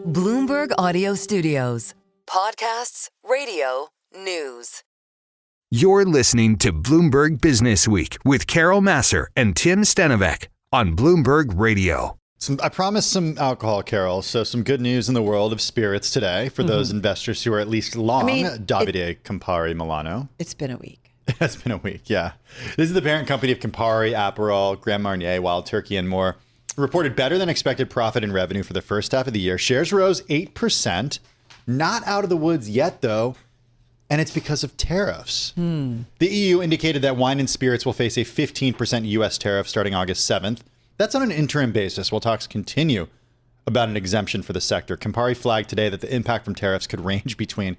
Bloomberg Audio Studios. Podcasts, radio, news. You're listening to Bloomberg Businessweek with Carol Massar and Tim Stenovec on Bloomberg Radio. I promised some alcohol, Carol. So some good news in the world of spirits today for those investors who are at least long. Davide, Campari, Milano. It's been a week. It's been a week, yeah. This is the parent company of Campari, Aperol, Grand Marnier, Wild Turkey, and more. Reported better than expected profit and revenue for the first half of the year. Shares rose 8%. Not out of the woods yet, though. And it's because of tariffs. The EU indicated that wine and spirits will face a 15% U.S. tariff starting August 7th. That's on an interim basis while talks continue about an exemption for the sector. Campari flagged today that the impact from tariffs could range between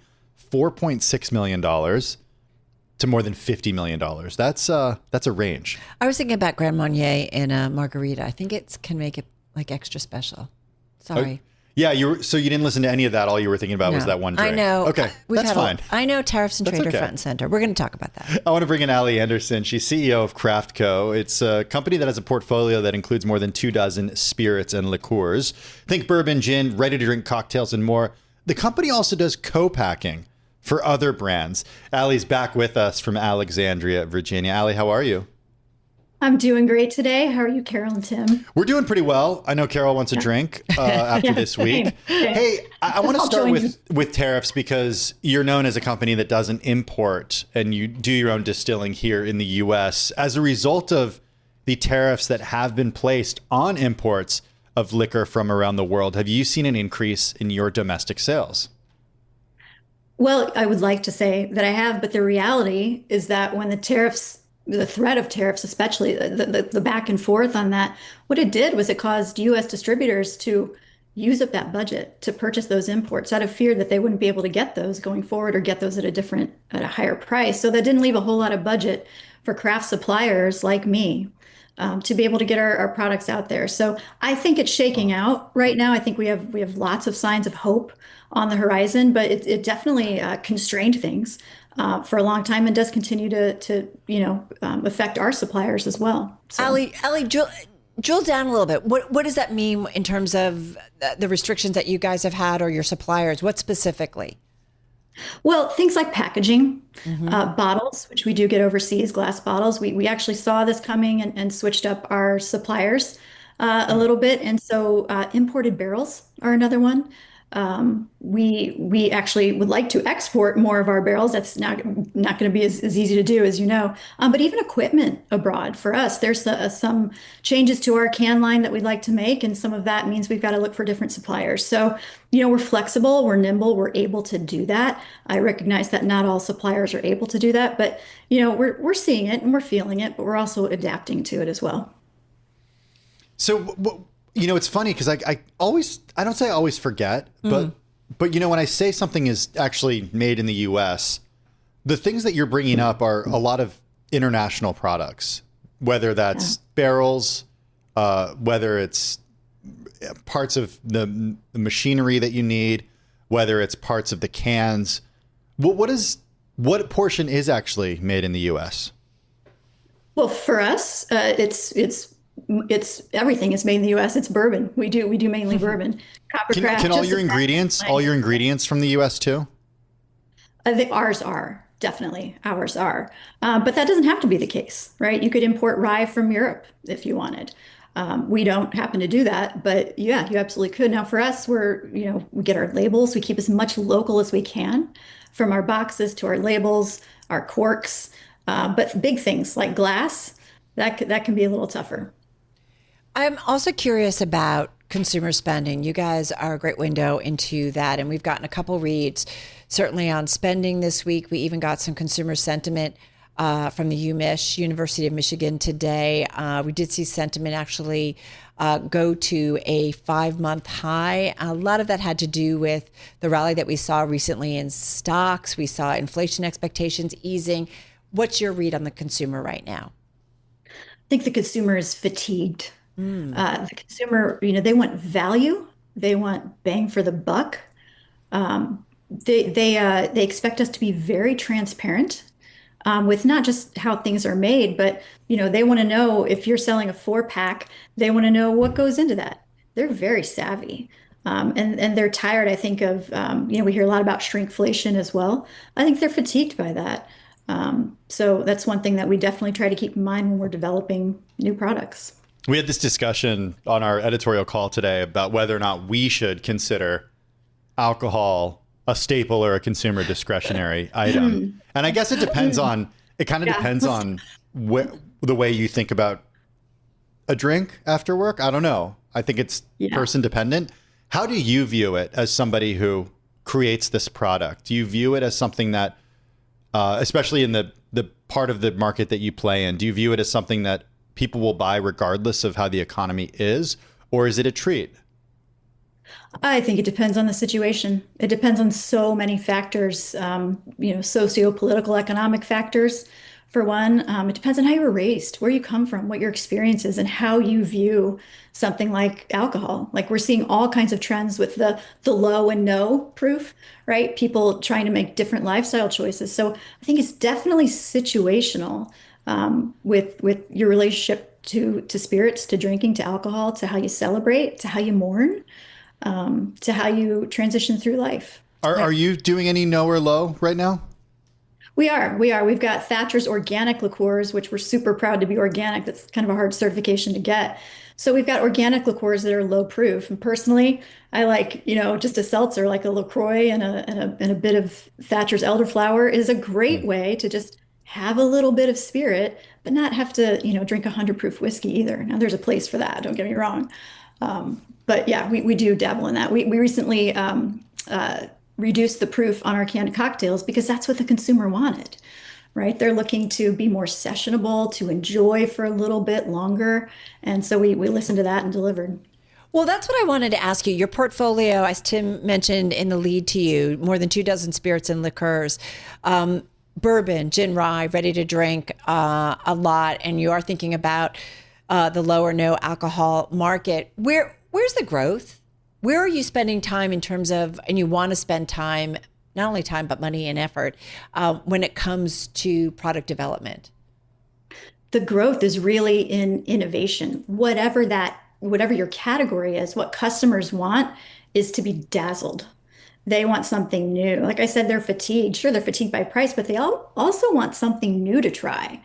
$4.6 million to more than $50 million. That's a range. I was thinking about Grand Marnier and a margarita. I think it can make it like extra special. Sorry. Yeah, so you didn't listen to any of that. All you were thinking about was that one drink. I know. Okay, that's fine. I know tariffs and trade are front and center. We're going to talk about that. I want to bring in Allie Anderson. She's CEO of CraftCo. It's a company that has a portfolio that includes more than 24 spirits and liqueurs. Think bourbon, gin, ready-to-drink cocktails, and more. The company also does co-packing for other brands. Allie's back with us from Alexandria, Virginia. Allie, how are you? I'm doing great today. How are you, Carol and Tim? We're doing pretty well. I know Carol wants a drink after this week. Hey, I want to start with tariffs because you're known as a company that doesn't import and you do your own distilling here in the U.S. As a result of the tariffs that have been placed on imports of liquor from around the world, have you seen an increase in your domestic sales? Well, I would like to say that I have, but the reality is that when the threat of tariffs, especially the back and forth on that, what it did was it caused U.S. distributors to use up that budget to purchase those imports out of fear that they wouldn't be able to get those going forward or get those at a higher price. So that didn't leave a whole lot of budget for craft suppliers like me to be able to get our products out there. So I think it's shaking out right now. I think we have lots of signs of hope on the horizon, but it definitely constrained things for a long time and does continue to affect our suppliers as well. So. Allie, drill down a little bit. What does that mean in terms of the restrictions that you guys have had or your suppliers? What specifically? Well, things like packaging, bottles, which we do get overseas, glass bottles. We actually saw this coming and switched up our suppliers a little bit. And so imported barrels are another one. We actually would like to export more of our barrels. That's not going to be as easy to do, as you know. But even equipment abroad for us, there's some changes to our can line that we'd like to make, and some of that means we've got to look for different suppliers. So, we're flexible, we're nimble, we're able to do that. I recognize that not all suppliers are able to do that, but we're seeing it and we're feeling it, but we're also adapting to it as well. So. It's funny because I don't say I always forget, but when I say something is actually made in the U.S., the things that you're bringing up are a lot of international products, whether that's barrels, whether it's parts of the machinery that you need, whether it's parts of the cans. What portion is actually made in the U.S.? Well, for us, it's everything is made in the U.S. It's bourbon. We do mainly bourbon. Can all your ingredients from the U.S. too? I think ours are definitely but that doesn't have to be the case, right? You could import rye from Europe if you wanted. We don't happen to do that, but yeah, you absolutely could. Now for us, we get our labels. We keep as much local as we can, from our boxes to our labels, our corks. But big things like glass, that can be a little tougher. I'm also curious about consumer spending. You guys are a great window into that, and we've gotten a couple reads, certainly on spending this week. We even got some consumer sentiment from the UMich, University of Michigan today. We did see sentiment actually go to a 5-month high. A lot of that had to do with the rally that we saw recently in stocks. We saw inflation expectations easing. What's your read on the consumer right now? I think the consumer is fatigued. The consumer, they want value. They want bang for the buck. They expect us to be very transparent with not just how things are made, but they want to know if you're selling a 4-pack. They want to know what goes into that. They're very savvy. And they're tired, I think, of, we hear a lot about shrinkflation as well. I think they're fatigued by that. So that's one thing that we definitely try to keep in mind when we're developing new products. We had this discussion on our editorial call today about whether or not we should consider alcohol a staple or a consumer discretionary item. And I guess it depends on, depends on the way you think about a drink after work. I don't know. I think it's person dependent. How do you view it as somebody who creates this product? Do you view it as something that, especially in the part of the market that you play in, do you view it as something that people will buy regardless of how the economy is, or is it a treat? I think it depends on the situation. It depends on so many factors, socio-political, economic factors. For one, it depends on how you were raised, where you come from, what your experience is, and how you view something like alcohol. Like, we're seeing all kinds of trends with the low and no proof, right? People trying to make different lifestyle choices. So I think it's definitely situational, with your relationship to spirits, to drinking, to alcohol, to how you celebrate, to how you mourn, to how you transition through life. Are you doing any no or low right now? We are. We've got Thatcher's organic liqueurs, which we're super proud to be organic. That's kind of a hard certification to get. So we've got organic liqueurs that are low proof. And personally, I like, just a seltzer, like a LaCroix and a bit of Thatcher's elderflower is a great way to just have a little bit of spirit, but not have to, drink 100 proof whiskey either. Now, there's a place for that. Don't get me wrong. But yeah, we do dabble in that. We recently reduced the proof on our canned cocktails because that's what the consumer wanted, right? They're looking to be more sessionable, to enjoy for a little bit longer. And so we listened to that and delivered. Well, that's what I wanted to ask you. Your portfolio, as Tim mentioned in the lead to you, more than 24 spirits and liqueurs, bourbon, gin, rye, ready to drink, a lot. And you are thinking about the low or no alcohol market. Where's the growth? Where are you spending time in terms of, and you want to spend time, not only time, but money and effort when it comes to product development? The growth is really in innovation. Whatever your category is, what customers want is to be dazzled. They want something new. Like I said, they're fatigued. Sure, they're fatigued by price, but they also want something new to try.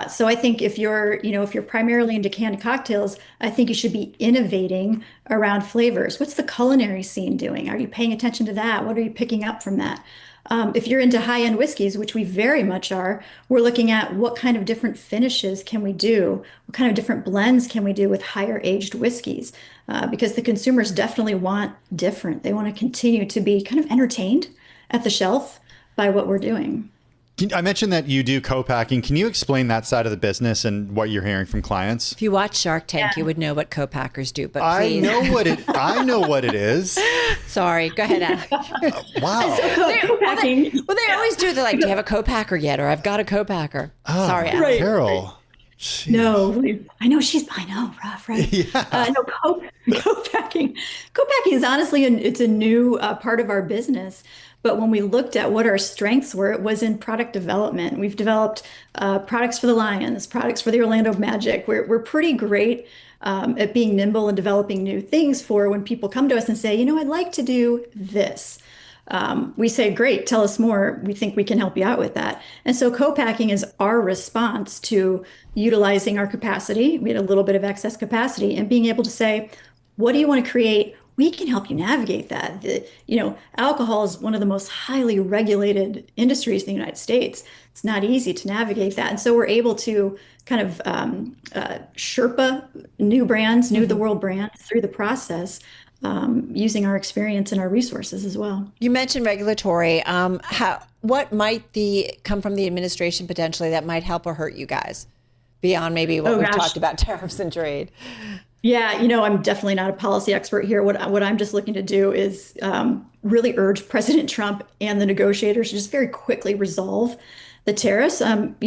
So I think if you're primarily into canned cocktails, I think you should be innovating around flavors. What's the culinary scene doing? Are you paying attention to that? What are you picking up from that? If you're into high-end whiskeys, which we very much are, we're looking at what kind of different finishes can we do? What kind of different blends can we do with higher aged whiskeys? Because the consumers definitely want different. They want to continue to be kind of entertained at the shelf by what we're doing. I mentioned that you do co-packing. Can you explain that side of the business and what you're hearing from clients? If you watch Shark Tank, you would know what co-packers do, but please. I know what it is. Sorry, go ahead, Alec. Wow. Co-packing. Well, they always do. They're like, do you have a co-packer yet? Or I've got a co-packer. Sorry, Alec. Right. Carol. Jeez. No, I know, rough, right? Yeah. Co-packing. Co-packing is honestly, it's a new part of our business. But when we looked at what our strengths were, it was in product development. We've developed products for the Lions, products for the Orlando Magic. We're pretty great at being nimble and developing new things for when people come to us and say, I'd like to do this. We say, great, tell us more. We think we can help you out with that. And so co-packing is our response to utilizing our capacity. We had a little bit of excess capacity and being able to say, what do you want to create? We can help you navigate that. Alcohol is one of the most highly regulated industries in the United States. It's not easy to navigate that. And so we're able to kind of Sherpa new brands, new to the world brands through the process, using our experience and our resources as well. You mentioned regulatory. What might come from the administration potentially that might help or hurt you guys beyond maybe what we've talked about, tariffs and trade? Yeah, I'm definitely not a policy expert here. What I'm just looking to do is really urge President Trump and the negotiators to just very quickly resolve the tariffs. There's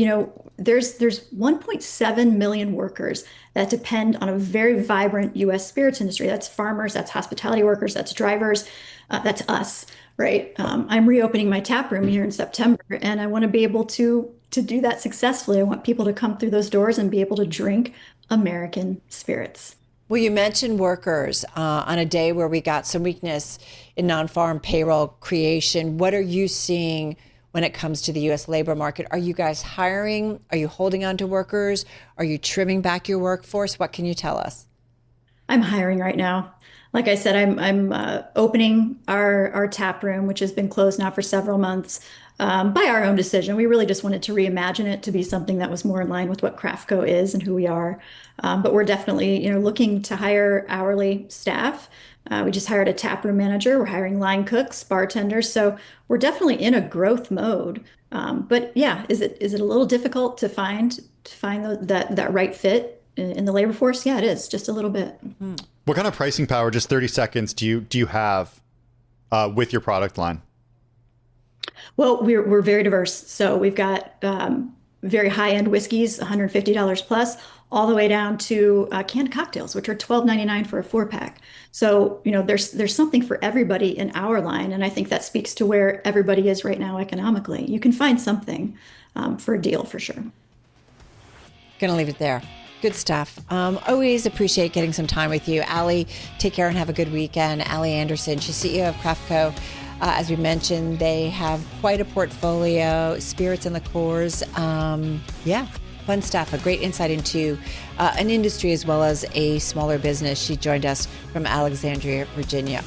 1.7 million workers that depend on a very vibrant U.S. spirits industry. That's farmers, that's hospitality workers, that's drivers, that's us, right? I'm reopening my tap room here in September, and I want to be able to do that successfully. I want people to come through those doors and be able to drink American spirits. Well, you mentioned workers on a day where we got some weakness in non-farm payroll creation. What are you seeing when it comes to the U.S. labor market? Are you guys hiring? Are you holding on to workers? Are you trimming back your workforce? What can you tell us? I'm hiring right now. Like I said, I'm opening our tap room, which has been closed now for several months, by our own decision. We really just wanted to reimagine it to be something that was more in line with what CraftCo is and who we are. But we're definitely, looking to hire hourly staff. We just hired a tap room manager. We're hiring line cooks, bartenders. So we're definitely in a growth mode. But yeah, is it a little difficult to find that right fit in the labor force? Yeah, it is, just a little bit. Mm-hmm. What kind of pricing power, just 30 seconds, do you have with your product line? Well, we're very diverse. So we've got very high-end whiskeys, $150 plus, all the way down to canned cocktails, which are $12.99 for a 4-pack. So, there's something for everybody in our line. And I think that speaks to where everybody is right now economically. You can find something for a deal for sure. Gonna leave it there. Good stuff. Always appreciate getting some time with you. Allie, take care and have a good weekend. Allie Anderson, she's CEO of CraftCo. As we mentioned, they have quite a portfolio, spirits and liqueurs. Yeah, fun stuff. A great insight into an industry as well as a smaller business. She joined us from Alexandria, Virginia.